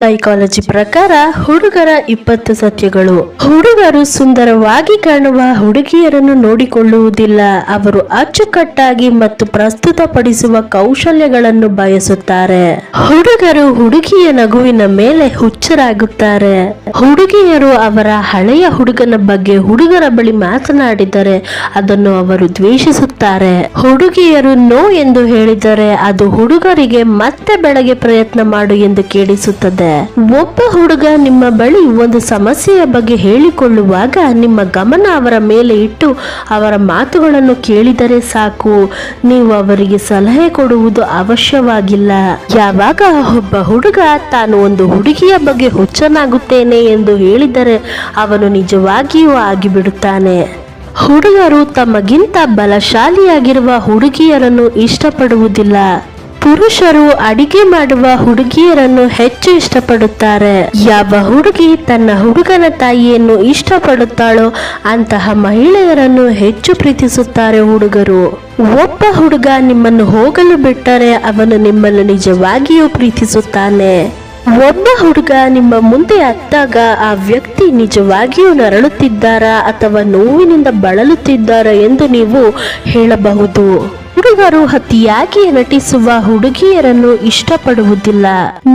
Psychology ಪ್ರಕಾರ ಹುಡುಗರ 20 ಸತ್ಯಗಳು. ಹುಡುಗರು ಸುಂದರವಾಗಿ ಕಾಣುವ ಹುಡುಗಿಯರನ್ನು ನೋಡಿಕೊಳ್ಳುವುದಿಲ್ಲ. ಅವರು ಅಚ್ಚುಕಟ್ಟಾಗಿ ಮತ್ತು ಪ್ರಸ್ತುತಪಡಿಸುವ ಕೌಶಲ್ಯಗಳನ್ನು ಬಯಸುತ್ತಾರೆ. ಹುಡುಗರು ಹುಡುಗಿಯ ನಗುವಿನ ಮೇಲೆ ಹುಚ್ಚರಾಗುತ್ತಾರೆ. ಹುಡುಗಿಯರು ಅವರ ಹಳೆಯ ಹುಡುಗನ ಬಗ್ಗೆ ಹುಡುಗರ ಬಳಿ ಮಾತನಾಡಿದರೆ ಅದನ್ನು ಅವರು ದ್ವೇಷಿಸುತ್ತಾರೆ. ಹುಡುಗಿಯರು ನೋ ಎಂದು ಹೇಳಿದರೆ ಅದು ಹುಡುಗರಿಗೆ ಮತ್ತೆ ಬೆಳಗ್ಗೆ ಪ್ರಯತ್ನ ಮಾಡು ಎಂದು ಕೇಳಿಸುತ್ತದೆ. ಒಬ್ಬ ಹುಡುಗ ನಿಮ್ಮ ಬಳಿ ಒಂದು ಸಮಸ್ಯೆಯ ಬಗ್ಗೆ ಹೇಳಿಕೊಳ್ಳುವಾಗ ನಿಮ್ಮ ಗಮನ ಅವರ ಮೇಲೆ ಇಟ್ಟು ಅವರ ಮಾತುಗಳನ್ನು ಕೇಳಿದರೆ ಸಾಕು. ನೀವು ಅವರಿಗೆ ಸಲಹೆ ಕೊಡುವುದು ಅವಶ್ಯವಾಗಿಲ್ಲ. ಯಾವಾಗ ಒಬ್ಬ ಹುಡುಗ ತಾನು ಒಂದು ಹುಡುಗಿಯ ಬಗ್ಗೆ ಹುಚ್ಚನಾಗುತ್ತೇನೆ ಎಂದು ಹೇಳಿದರೆ ಅವನು ನಿಜವಾಗಿಯೂ ಆಗಿಬಿಡುತ್ತಾನೆ. ಹುಡುಗರು ತಮಗಿಂತ ಬಲಶಾಲಿಯಾಗಿರುವ ಹುಡುಗಿಯರನ್ನು ಇಷ್ಟಪಡುವುದಿಲ್ಲ. ಪುರುಷರು ಅಡಿಗೆ ಮಾಡುವ ಹುಡುಗಿಯರನ್ನು ಹೆಚ್ಚು ಇಷ್ಟಪಡುತ್ತಾರೆ. ಯಾವ ಹುಡುಗಿ ತನ್ನ ಹುಡುಗನ ತಾಯಿಯನ್ನು ಇಷ್ಟಪಡುತ್ತಾಳೋ ಅಂತಹ ಮಹಿಳೆಯರನ್ನು ಹೆಚ್ಚು ಪ್ರೀತಿಸುತ್ತಾರೆ ಹುಡುಗರು. ಒಬ್ಬ ಹುಡುಗ ನಿಮ್ಮನ್ನು ಹೋಗಲು ಬಿಟ್ಟರೆ ಅವನು ನಿಮ್ಮನ್ನು ನಿಜವಾಗಿಯೂ ಪ್ರೀತಿಸುತ್ತಾನೆ. ಒಬ್ಬ ಹುಡುಗ ನಿಮ್ಮ ಮುಂದೆ ಹತ್ತಾಗ ಆ ವ್ಯಕ್ತಿ ನಿಜವಾಗಿಯೂ ನರಳುತ್ತಿದ್ದಾರಾ ಅಥವಾ ನೋವಿನಿಂದ ಬಳಲುತ್ತಿದ್ದಾರಾ ಎಂದು ನೀವು ಹೇಳಬಹುದು. ಹುಡುಗರು ಅತಿಯಾಗಿ ನಟಿಸುವ ಹುಡುಗಿಯರನ್ನು ಇಷ್ಟಪಡುವುದಿಲ್ಲ.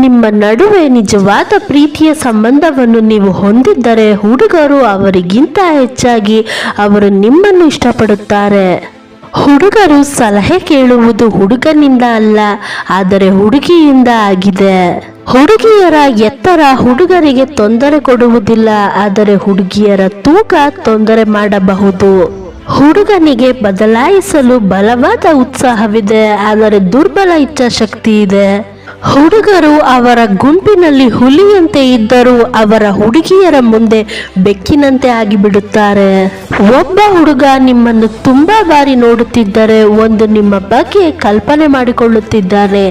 ನಿಮ್ಮ ನಡುವೆ ನಿಜವಾದ ಪ್ರೀತಿಯ ಸಂಬಂಧವನ್ನು ನೀವು ಹೊಂದಿದ್ದರೆ ಹುಡುಗರು ಅವರಿಗಿಂತ ಹೆಚ್ಚಾಗಿ ಅವರು ನಿಮ್ಮನ್ನು ಇಷ್ಟಪಡುತ್ತಾರೆ. ಹುಡುಗರು ಸಲಹೆ ಕೇಳುವುದು ಹುಡುಗನಿಂದ ಅಲ್ಲ, ಆದರೆ ಹುಡುಗಿಯಿಂದ ಆಗಿದೆ. ಹುಡುಗಿಯರ ಎತ್ತರ ಹುಡುಗರಿಗೆ ತೊಂದರೆ ಕೊಡುವುದಿಲ್ಲ, ಆದರೆ ಹುಡುಗಿಯರ ತೂಕ ತೊಂದರೆ ಮಾಡಬಹುದು. ಹುಡುಗನಿಗೆ ಬದಲಾಯಿಸಲು ಬಲವಾದ ಉತ್ಸಾಹವಿದೆ, ಆದರೆ ದುರ್ಬಲ ಇಚ್ಛಾಶಕ್ತಿ ಇದೆ. ಹುಡುಗರು ಅವರ ಗುಂಪಿನಲ್ಲಿ ಹುಲಿಯಂತೆ ಇದ್ದರೂ ಅವರ ಹುಡುಗಿಯರ ಮುಂದೆ ಬೆಕ್ಕಿನಂತೆ ಆಗಿಬಿಡುತ್ತಾರೆ. ಒಬ್ಬ ಹುಡುಗ ನಿಮ್ಮನ್ನು ತುಂಬಾ ಬಾರಿ ನೋಡುತ್ತಿದ್ದರೆ ಒಂದು ನಿಮ್ಮ ಬಗ್ಗೆ ಕಲ್ಪನೆ ಮಾಡಿಕೊಳ್ಳುತ್ತಿದ್ದಾನೆ,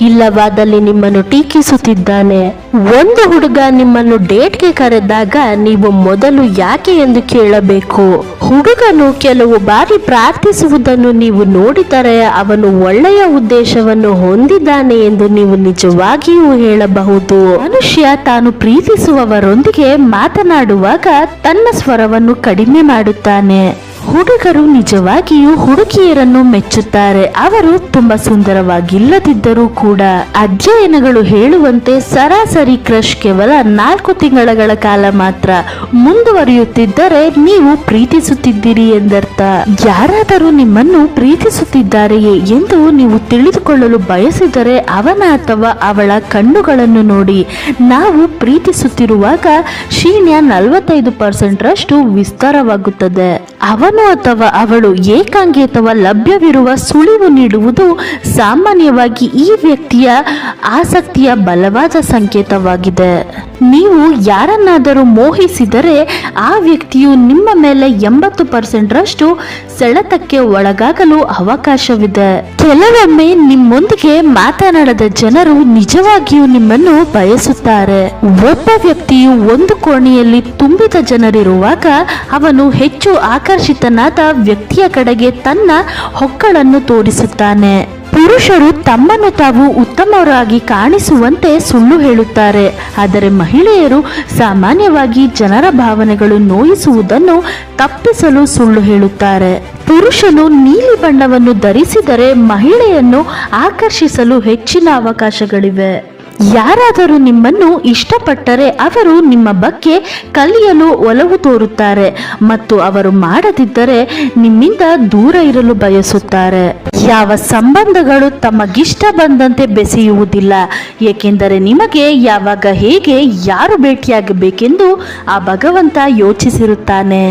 ಇಲ್ಲವಾದಲ್ಲಿ ನಿಮ್ಮನ್ನು ಟೀಕಿಸುತ್ತಿದ್ದಾನೆ. ಒಂದು ಹುಡುಗ ನಿಮ್ಮನ್ನು ಡೇಟ್ಗೆ ಕರೆದಾಗ ನೀವು ಮೊದಲು ಯಾಕೆ ಎಂದು ಕೇಳಬೇಕು. ಹುಡುಗನು ಕೆಲವು ಬಾರಿ ಪ್ರಾರ್ಥಿಸುವುದನ್ನು ನೀವು ನೋಡಿದರೆ ಅವನು ಒಳ್ಳೆಯ ಉದ್ದೇಶವನ್ನು ಹೊಂದಿದ್ದಾನೆ ಎಂದು ನೀವು ನಿಜವಾಗಿಯೂ ಹೇಳಬಹುದು. ಮನುಷ್ಯ ತಾನು ಪ್ರೀತಿಸುವವರೊಂದಿಗೆ ಮಾತನಾಡುವಾಗ ತನ್ನ ಸ್ವರವನ್ನು ಕಡಿಮೆ ಮಾಡುತ್ತಾನೆ. ಹುಡುಗರು ನಿಜವಾಗಿಯೂ ಹುಡುಗಿಯರನ್ನು ಮೆಚ್ಚುತ್ತಾರೆ. ಅವರು ತುಂಬಾ ಸುಂದರವಾಗಿಲ್ಲದಿದ್ದರೂ ಕೂಡ. ಅಧ್ಯಯನಗಳು ಹೇಳುವಂತೆ ಸರಾಸರಿ ಕ್ರಶ್ ಕೇವಲ 4 ತಿಂಗಳ ಕಾಲ ಮಾತ್ರ. ಮುಂದುವರಿಯುತ್ತಿದ್ದರೆ ನೀವು ಪ್ರೀತಿಸುತ್ತಿದ್ದೀರಿ ಎಂದರ್ಥ. ಯಾರಾದರೂ ನಿಮ್ಮನ್ನು ಪ್ರೀತಿಸುತ್ತಿದ್ದಾರೆಯೇ ಎಂದು ನೀವು ತಿಳಿದುಕೊಳ್ಳಲು ಬಯಸಿದರೆ ಅವನ ಅಥವಾ ಅವಳ ಕಣ್ಣುಗಳನ್ನು ನೋಡಿ. ನಾವು ಪ್ರೀತಿಸುತ್ತಿರುವಾಗ ಶೀನ್ಯ 45% ರಷ್ಟು ವಿಸ್ತಾರವಾಗುತ್ತದೆ. ಅವನು ಅಥವಾ ಅವಳು ಏಕಾಂಗಿ ಅಥವಾ ಲಭ್ಯವಿರುವ ಸುಳಿವು ನೀಡುವುದು ಸಾಮಾನ್ಯವಾಗಿ ಈ ವ್ಯಕ್ತಿಯ ಆಸಕ್ತಿಯ ಬಲವಾದ ಸಂಕೇತವಾಗಿದೆ. ನೀವು ಯಾರನ್ನಾದರೂ ಮೋಹಿಸಿದರೆ ಆ ವ್ಯಕ್ತಿಯು ನಿಮ್ಮ ಮೇಲೆ 80% ರಷ್ಟು ಸೆಳೆತಕ್ಕೆ ಒಳಗಾಗಲು ಅವಕಾಶವಿದೆ. ಕೆಲವೊಮ್ಮೆ ನಿಮ್ಮೊಂದಿಗೆ ಮಾತನಾಡದ ಜನರು ನಿಜವಾಗಿಯೂ ನಿಮ್ಮನ್ನು ಬಯಸುತ್ತಾರೆ. ಒಬ್ಬ ವ್ಯಕ್ತಿಯು ಒಂದು ಕೋಣೆಯಲ್ಲಿ ತುಂಬಿದ ಜನರಿರುವಾಗ ಅವನು ಹೆಚ್ಚು ಆಕರ್ಷಿತನಾದ ವ್ಯಕ್ತಿಯ ಕಡೆಗೆ ತನ್ನ ಹೊಕ್ಕಳನ್ನು ತೋರಿಸುತ್ತಾನೆ. ಪುರುಷರು ತಮ್ಮನ್ನು ತಾವು ಉತ್ತಮರಾಗಿ ಕಾಣಿಸುವಂತೆ ಸುಳ್ಳು ಹೇಳುತ್ತಾರೆ, ಆದರೆ ಮಹಿಳೆಯರು ಸಾಮಾನ್ಯವಾಗಿ ಜನರ ಭಾವನೆಗಳು ನೋಯಿಸುವುದನ್ನು ತಪ್ಪಿಸಲು ಸುಳ್ಳು ಹೇಳುತ್ತಾರೆ. ಪುರುಷನು ನೀಲಿ ಬಣ್ಣವನ್ನು ಧರಿಸಿದರೆ ಮಹಿಳೆಯನ್ನು ಆಕರ್ಷಿಸಲು ಹೆಚ್ಚಿನ ಅವಕಾಶಗಳಿವೆ. ಯಾರಾದರೂ ನಿಮ್ಮನ್ನು ಇಷ್ಟಪಟ್ಟರೆ ಅವರು ನಿಮ್ಮ ಬಗ್ಗೆ ಕಲಿಯಲು ಒಲವು ತೋರುತ್ತಾರೆ ಮತ್ತು ಅವರು ಮಾಡದಿದ್ದರೆ ನಿಮ್ಮಿಂದ ದೂರ ಇರಲು ಬಯಸುತ್ತಾರೆ. ಯಾವ ಸಂಬಂಧಗಳು ತಮಗಿಷ್ಟ ಬಂದಂತೆ ಬೆಸೆಯುವುದಿಲ್ಲ, ಏಕೆಂದರೆ ನಿಮಗೆ ಯಾವಾಗ ಹೇಗೆ ಯಾರು ಭೇಟಿಯಾಗಬೇಕೆಂದು ಆ ಭಗವಂತ ಯೋಚಿಸಿರುತ್ತಾನೆ.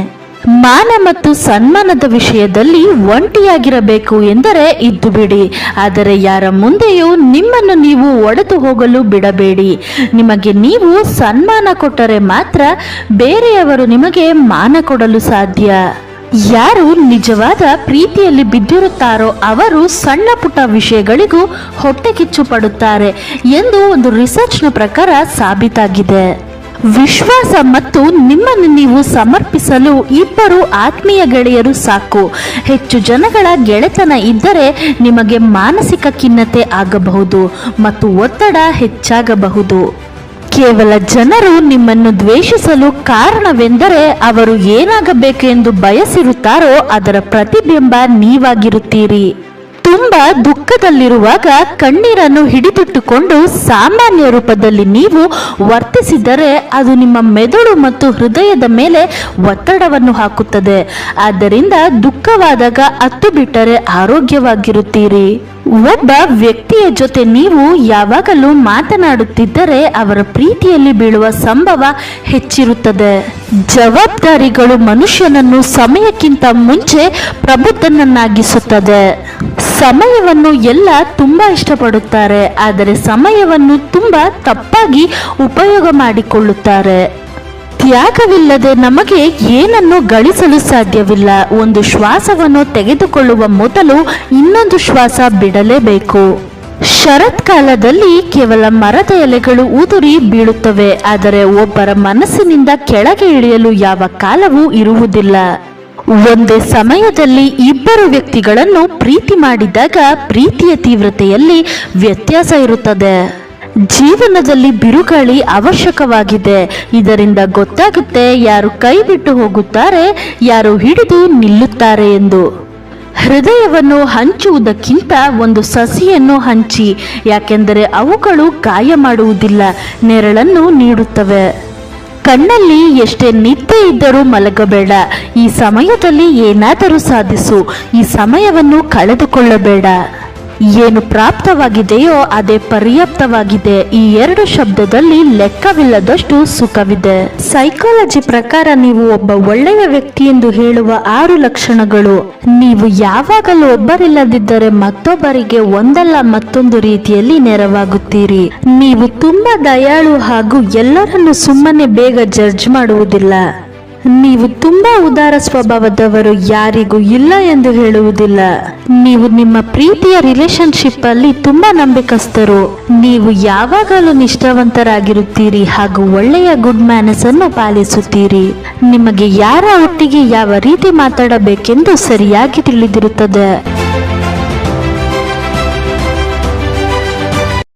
ಮಾನ ಮತ್ತು ಸನ್ಮಾನದ ವಿಷಯದಲ್ಲಿ ಒಂಟಿಯಾಗಿರಬೇಕು ಎಂದರೆ ಇದ್ದು ಬಿಡಿ, ಆದರೆ ಯಾರ ಮುಂದೆಯೂ ನಿಮ್ಮನ್ನು ನೀವು ಒಡೆದು ಹೋಗಲು ಬಿಡಬೇಡಿ. ನಿಮಗೆ ನೀವು ಸನ್ಮಾನ ಕೊಟ್ಟರೆ ಮಾತ್ರ ಬೇರೆಯವರು ನಿಮಗೆ ಮಾನ ಕೊಡಲು ಸಾಧ್ಯ. ಯಾರು ನಿಜವಾದ ಪ್ರೀತಿಯಲ್ಲಿ ಬಿದ್ದಿರುತ್ತಾರೋ ಅವರು ಸಣ್ಣ ಪುಟ್ಟ ವಿಷಯಗಳಿಗೂ ಹೊಟ್ಟೆ ಕಿಚ್ಚು ಪಡುತ್ತಾರೆ ಎಂದು ಒಂದು ರಿಸರ್ಚ್ನ ಪ್ರಕಾರ ಸಾಬೀತಾಗಿದೆ. ವಿಶ್ವಾಸ ಮತ್ತು ನಿಮ್ಮನ್ನು ನೀವು ಸಮರ್ಪಿಸಲು ಇಬ್ಬರು ಆತ್ಮೀಯ ಗೆಳೆಯರು ಸಾಕು. ಹೆಚ್ಚು ಜನಗಳ ಗೆಳೆತನ ಇದ್ದರೆ ನಿಮಗೆ ಮಾನಸಿಕ ಖಿನ್ನತೆ ಆಗಬಹುದು ಮತ್ತು ಒತ್ತಡ ಹೆಚ್ಚಾಗಬಹುದು. ಕೇವಲ ಜನರು ನಿಮ್ಮನ್ನು ದ್ವೇಷಿಸಲು ಕಾರಣವೆಂದರೆ ಅವರು ಏನಾಗಬೇಕು ಎಂದು ಬಯಸಿರುತ್ತಾರೋ ಅದರ ಪ್ರತಿಬಿಂಬ ನೀವಾಗಿರುತ್ತೀರಿ. ತುಂಬಾ ದುಃಖದಲ್ಲಿರುವಾಗ ಕಣ್ಣೀರನ್ನು ಹಿಡಿದಿಟ್ಟುಕೊಂಡು ಸಾಮಾನ್ಯ ರೂಪದಲ್ಲಿ ನೀವು ವರ್ತಿಸಿದರೆ ಅದು ನಿಮ್ಮ ಮೆದುಳು ಮತ್ತು ಹೃದಯದ ಮೇಲೆ ಒತ್ತಡವನ್ನು ಹಾಕುತ್ತದೆ. ಆದ್ದರಿಂದ ದುಃಖವಾದಾಗ ಅತ್ತು ಬಿಟ್ಟರೆ ಆರೋಗ್ಯವಾಗಿರುತ್ತೀರಿ. ಒಬ್ಬ ವ್ಯಕ್ತಿಯ ಜೊತೆ ನೀವು ಯಾವಾಗಲೂ ಮಾತನಾಡುತ್ತಿದ್ದರೆ ಅವರ ಪ್ರೀತಿಯಲ್ಲಿ ಬೀಳುವ ಸಂಭವ ಹೆಚ್ಚಿರುತ್ತದೆ. ಜವಾಬ್ದಾರಿಗಳು ಮನುಷ್ಯನನ್ನು ಸಮಯಕ್ಕಿಂತ ಮುಂಚೆ ಪ್ರಬುದ್ಧನನ್ನಾಗಿಸುತ್ತದೆ. ಸಮಯವನ್ನು ಎಲ್ಲ ತುಂಬಾ ಇಷ್ಟಪಡುತ್ತಾರೆ, ಆದರೆ ಸಮಯವನ್ನು ತುಂಬಾ ತಪ್ಪಾಗಿ ಉಪಯೋಗ ಮಾಡಿಕೊಳ್ಳುತ್ತಾರೆ. ತ್ಯಾಗವಿಲ್ಲದೆ ನಮಗೆ ಏನನ್ನು ಗಳಿಸಲು ಸಾಧ್ಯವಿಲ್ಲ. ಒಂದು ಶ್ವಾಸವನ್ನು ತೆಗೆದುಕೊಳ್ಳುವ ಮೊದಲು ಇನ್ನೊಂದು ಶ್ವಾಸ ಬಿಡಲೇಬೇಕು. ಶರತ್ಕಾಲದಲ್ಲಿ ಕೇವಲ ಮರದ ಎಲೆಗಳು ಉದುರಿ ಬೀಳುತ್ತವೆ, ಆದರೆ ಒಬ್ಬರ ಮನಸ್ಸಿನಿಂದ ಕೆಳಗೆ ಇಳಿಯಲು ಯಾವ ಕಾಲವೂ ಇರುವುದಿಲ್ಲ. ಒಂದೇ ಸಮಯದಲ್ಲಿ ಇಬ್ಬರು ವ್ಯಕ್ತಿಗಳನ್ನು ಪ್ರೀತಿ ಮಾಡಿದಾಗ ಪ್ರೀತಿಯ ತೀವ್ರತೆಯಲ್ಲಿ ವ್ಯತ್ಯಾಸ ಇರುತ್ತದೆ. ಜೀವನದಲ್ಲಿ ಬಿರುಗಾಳಿ ಅವಶ್ಯಕವಾಗಿದೆ. ಇದರಿಂದ ಗೊತ್ತಾಗುತ್ತೆ ಯಾರು ಕೈ ಬಿಟ್ಟು ಹೋಗುತ್ತಾರೆ, ಯಾರು ಹಿಡಿದು ನಿಲ್ಲುತ್ತಾರೆ ಎಂದು. ಹೃದಯವನ್ನು ಹಂಚುವುದಕ್ಕಿಂತ ಒಂದು ಸಸಿಯನ್ನು ಹಂಚಿ, ಯಾಕೆಂದರೆ ಅವುಗಳು ಗಾಯ ಮಾಡುವುದಿಲ್ಲ, ನೆರಳನ್ನು ನೀಡುತ್ತವೆ. ಕಣ್ಣಲ್ಲಿ ಎಷ್ಟೇ ನಿದ್ದೆ ಇದ್ದರೂ ಮಲಗಬೇಡ. ಈ ಸಮಯದಲ್ಲಿ ಏನಾದರೂ ಸಾಧಿಸು. ಈ ಸಮಯವನ್ನು ಕಳೆದುಕೊಳ್ಳಬೇಡ. ಏನು ಪ್ರಾಪ್ತವಾಗಿದೆಯೋ ಅದೇ ಪರ್ಯಾಪ್ತವಾಗಿದೆ. ಈ ಎರಡು ಶಬ್ದದಲ್ಲಿ ಲೆಕ್ಕವಿಲ್ಲದಷ್ಟು ಸುಖವಿದೆ. ಸೈಕಾಲಜಿ ಪ್ರಕಾರ ನೀವು ಒಬ್ಬ ಒಳ್ಳೆಯ ವ್ಯಕ್ತಿ ಎಂದು ಹೇಳುವ 6 ಲಕ್ಷಣಗಳು. ನೀವು ಯಾವಾಗಲೂ ಒಬ್ಬರಿಲ್ಲದಿದ್ದರೆ ಮತ್ತೊಬ್ಬರಿಗೆ ಒಂದಲ್ಲ ಮತ್ತೊಂದು ರೀತಿಯಲ್ಲಿ ನೆರವಾಗುತ್ತೀರಿ. ನೀವು ತುಂಬಾ ದಯಾಳು ಹಾಗೂ ಎಲ್ಲರನ್ನು ಸುಮ್ಮನೆ ಬೇಗ ಜಡ್ಜ್ ಮಾಡುವುದಿಲ್ಲ. ನೀವು ತುಂಬಾ ಉದಾರ ಸ್ವಭಾವದವರು, ಯಾರಿಗೂ ಇಲ್ಲ ಎಂದು ಹೇಳುವುದಿಲ್ಲ. ನೀವು ನಿಮ್ಮ ಪ್ರೀತಿಯ ರಿಲೇಶನ್ಶಿಪ್ ಅಲ್ಲಿ ತುಂಬಾ ನಂಬಿಕಸ್ಥರು. ನೀವು ಯಾವಾಗಲೂ ನಿಷ್ಠಾವಂತರಾಗಿರುತ್ತೀರಿ ಹಾಗೂ ಒಳ್ಳೆಯ ಗುಡ್ ಮ್ಯಾನರ್ಸ್ ಅನ್ನು ಪಾಲಿಸುತ್ತೀರಿ. ನಿಮಗೆ ಯಾರ ಒಟ್ಟಿಗೆ ಯಾವ ರೀತಿ ಮಾತಾಡಬೇಕೆಂದು ಸರಿಯಾಗಿ ತಿಳಿದಿರುತ್ತದೆ.